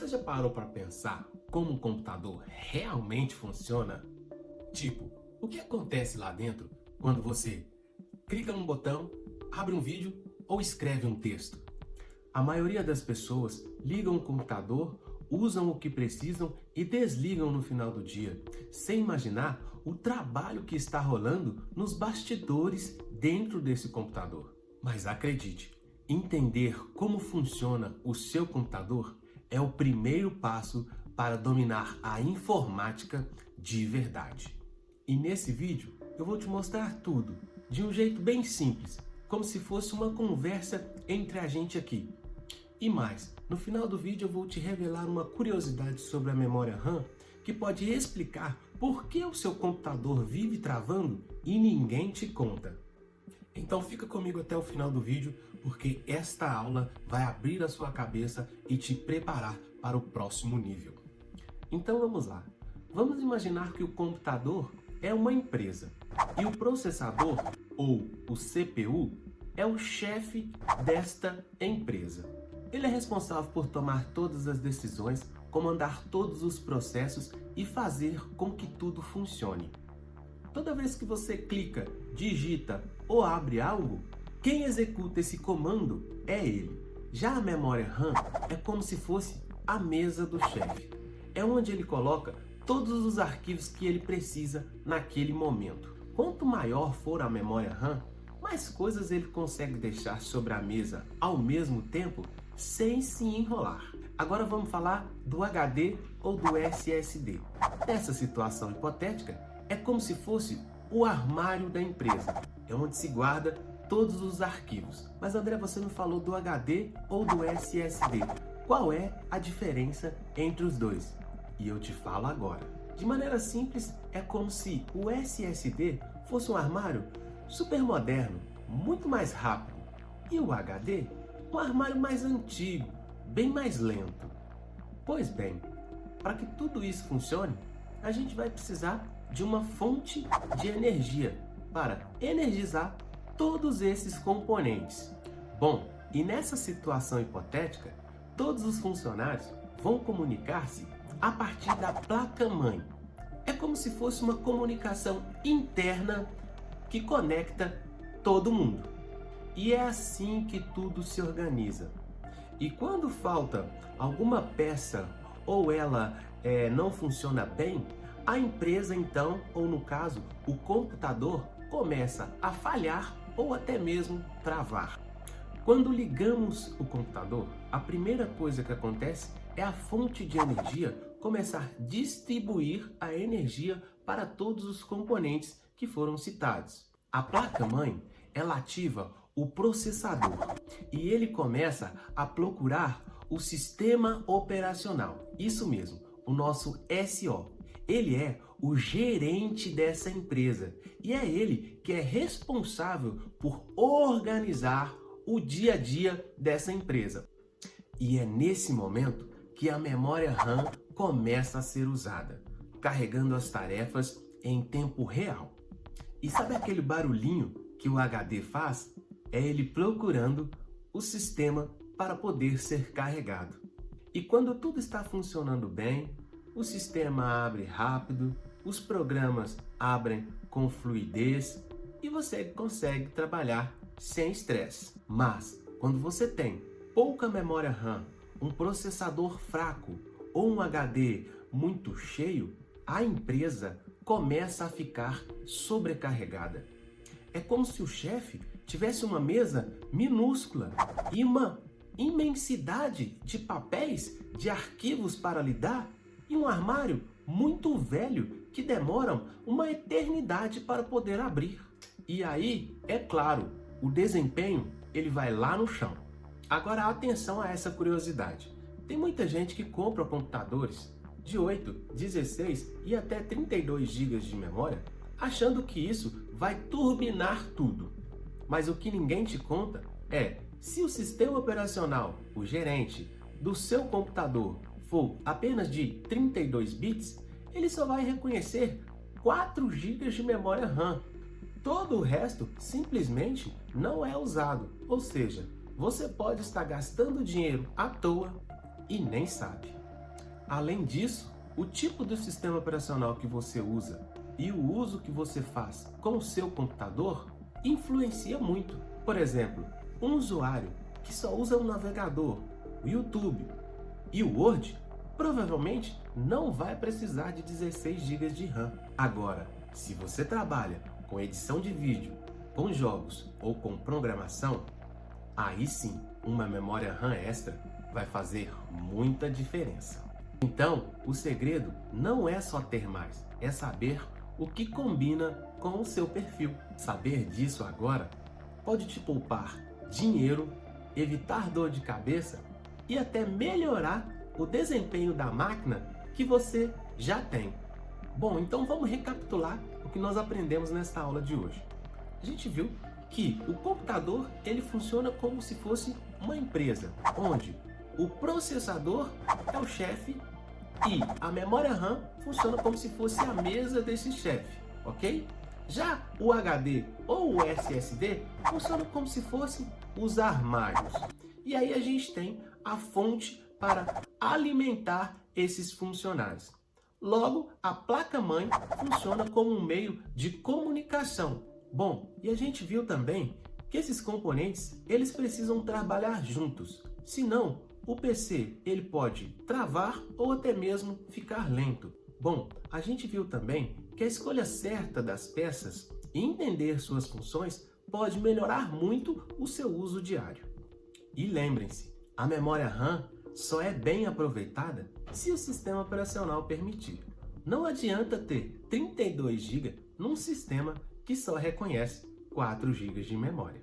você já parou para pensar como um computador realmente funciona? Tipo, o que acontece lá dentro quando você clica num botão, abre um vídeo ou escreve um texto? A maioria das pessoas ligam o computador, usam o que precisam e desligam no final do dia, sem imaginar o trabalho que está rolando nos bastidores dentro desse computador. Mas acredite, entender como funciona o seu computador é o primeiro passo para dominar a informática de verdade. E nesse vídeo eu vou te mostrar tudo de um jeito bem simples, como se fosse uma conversa entre a gente aqui. E mais, no final do vídeo eu vou te revelar uma curiosidade sobre a memória RAM que pode explicar por que o seu computador vive travando e ninguém te conta. Então fica comigo até o final do vídeo, porque esta aula vai abrir a sua cabeça e te preparar para o próximo nível. Então vamos lá. Vamos imaginar que o computador é uma empresa e o processador, ou o CPU, é o chefe desta empresa. Ele é responsável por tomar todas as decisões, comandar todos os processos e fazer com que tudo funcione. Toda vez que você clica, digita ou abre algo, quem executa esse comando é ele. Já a memória RAM é como se fosse a mesa do chefe. É onde ele coloca todos os arquivos que ele precisa naquele momento. Quanto maior for a memória RAM, mais coisas ele consegue deixar sobre a mesa ao mesmo tempo sem se enrolar. Agora vamos falar do HD ou do SSD. Nessa situação hipotética, é como se fosse o armário da empresa. É onde se guarda todos os arquivos. Mas André, você não falou do HD ou do SSD. Qual é a diferença entre os dois? E eu te falo agora. De maneira simples, é como se o SSD fosse um armário super moderno, muito mais rápido. E o HD, um armário mais antigo, bem mais lento. Pois bem, para que tudo isso funcione, a gente vai precisar de uma fonte de energia para energizar todos esses componentes. Bom, e nessa situação hipotética, todos os funcionários vão comunicar-se a partir da placa-mãe. É como se fosse uma comunicação interna que conecta todo mundo. E é assim que tudo se organiza. E quando falta alguma peça ou ela não funciona bem, a empresa então, ou no caso, o computador, começa a falhar ou até mesmo travar. Quando ligamos o computador, a primeira coisa que acontece é a fonte de energia começar a distribuir a energia para todos os componentes que foram citados. A placa-mãe, ela ativa o processador e ele começa a procurar o sistema operacional. Isso mesmo, o nosso SO. Ele é o gerente dessa empresa e é ele que é responsável por organizar o dia a dia dessa empresa. E é nesse momento que a memória RAM começa a ser usada, carregando as tarefas em tempo real. E sabe aquele barulhinho que o HD faz? É ele procurando o sistema para poder ser carregado. E quando tudo está funcionando bem, o sistema abre rápido, os programas abrem com fluidez e você consegue trabalhar sem estresse. Mas quando você tem pouca memória RAM, um processador fraco ou um HD muito cheio, a empresa começa a ficar sobrecarregada. É como se o chefe tivesse uma mesa minúscula e uma imensidade de papéis, de arquivos para lidar e um armário muito velho que demoram uma eternidade para poder abrir. E aí, é claro, o desempenho ele vai lá no chão. Agora atenção a essa curiosidade. Tem muita gente que compra computadores de 8, 16 e até 32 GB de memória, achando que isso vai turbinar tudo. Mas o que ninguém te conta é, se o sistema operacional, o gerente do seu computador for apenas de 32 bits, ele só vai reconhecer 4 GB de memória RAM. Todo o resto simplesmente não é usado, ou seja, você pode estar gastando dinheiro à toa e nem sabe. Além disso, o tipo do sistema operacional que você usa e o uso que você faz com o seu computador influencia muito. Por exemplo, um usuário que só usa o navegador, o YouTube e o Word, provavelmente não vai precisar de 16 GB de RAM. Agora, se você trabalha com edição de vídeo, com jogos ou com programação, aí sim, uma memória RAM extra vai fazer muita diferença. Então, o segredo não é só ter mais, é saber o que combina com o seu perfil. Saber disso agora pode te poupar dinheiro, evitar dor de cabeça e até melhorar o desempenho da máquina que você já tem. Bom, então vamos recapitular o que nós aprendemos nesta aula de hoje. A gente viu que o computador ele funciona como se fosse uma empresa, onde o processador é o chefe e a memória RAM funciona como se fosse a mesa desse chefe, ok? Já o HD ou o SSD funciona como se fossem os armários. E aí a gente tem a fonte para alimentar esses funcionários. Logo, a placa-mãe funciona como um meio de comunicação. Bom, e a gente viu também que esses componentes eles precisam trabalhar juntos. Senão, o PC ele pode travar ou até mesmo ficar lento. Bom, a gente viu também que a escolha certa das peças e entender suas funções pode melhorar muito o seu uso diário. E lembrem-se, a memória RAM só é bem aproveitada se o sistema operacional permitir. Não adianta ter 32 GB num sistema que só reconhece 4 GB de memória.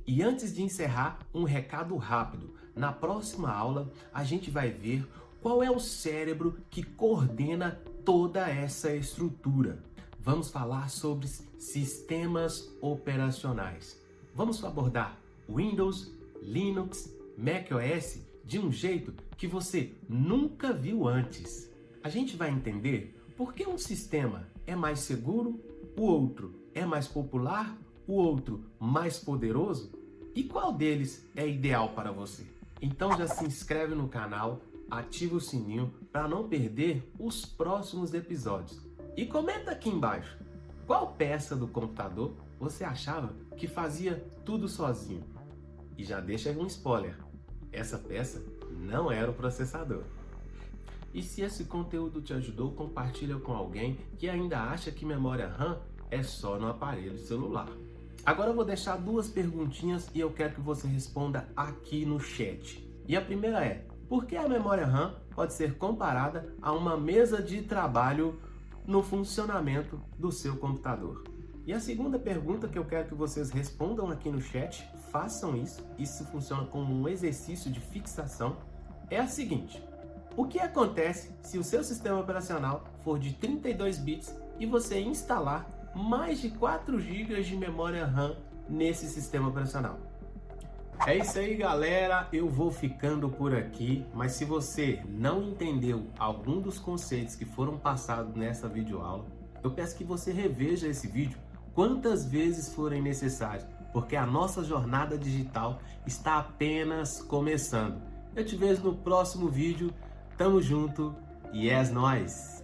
E antes de encerrar, um recado rápido. Na próxima aula, a gente vai ver qual é o cérebro que coordena toda essa estrutura. Vamos falar sobre sistemas operacionais. Vamos abordar Windows, Linux, macOS de um jeito que você nunca viu antes. A gente vai entender por que um sistema é mais seguro, o outro é mais popular, o outro mais poderoso e qual deles é ideal para você. Então já se inscreve no canal, ativa o sininho para não perder os próximos episódios. E comenta aqui embaixo, qual peça do computador você achava que fazia tudo sozinho? E já deixa um spoiler, essa peça não era o processador. E se esse conteúdo te ajudou, compartilha com alguém que ainda acha que memória RAM é só no aparelho celular. Agora eu vou deixar 2 perguntinhas e eu quero que você responda aqui no chat. E a primeira é, por que a memória RAM pode ser comparada a uma mesa de trabalho no funcionamento do seu computador? E a segunda pergunta que eu quero que vocês respondam aqui no chat, façam isso funciona como um exercício de fixação, é a seguinte: o que acontece se o seu sistema operacional for de 32 bits e você instalar mais de 4 GB de memória RAM nesse sistema operacional? É isso aí, galera, eu vou ficando por aqui, mas se você não entendeu algum dos conceitos que foram passados nessa videoaula, eu peço que você reveja esse vídeo quantas vezes forem necessárias, porque a nossa jornada digital está apenas começando. Eu te vejo no próximo vídeo, tamo junto e é nóis!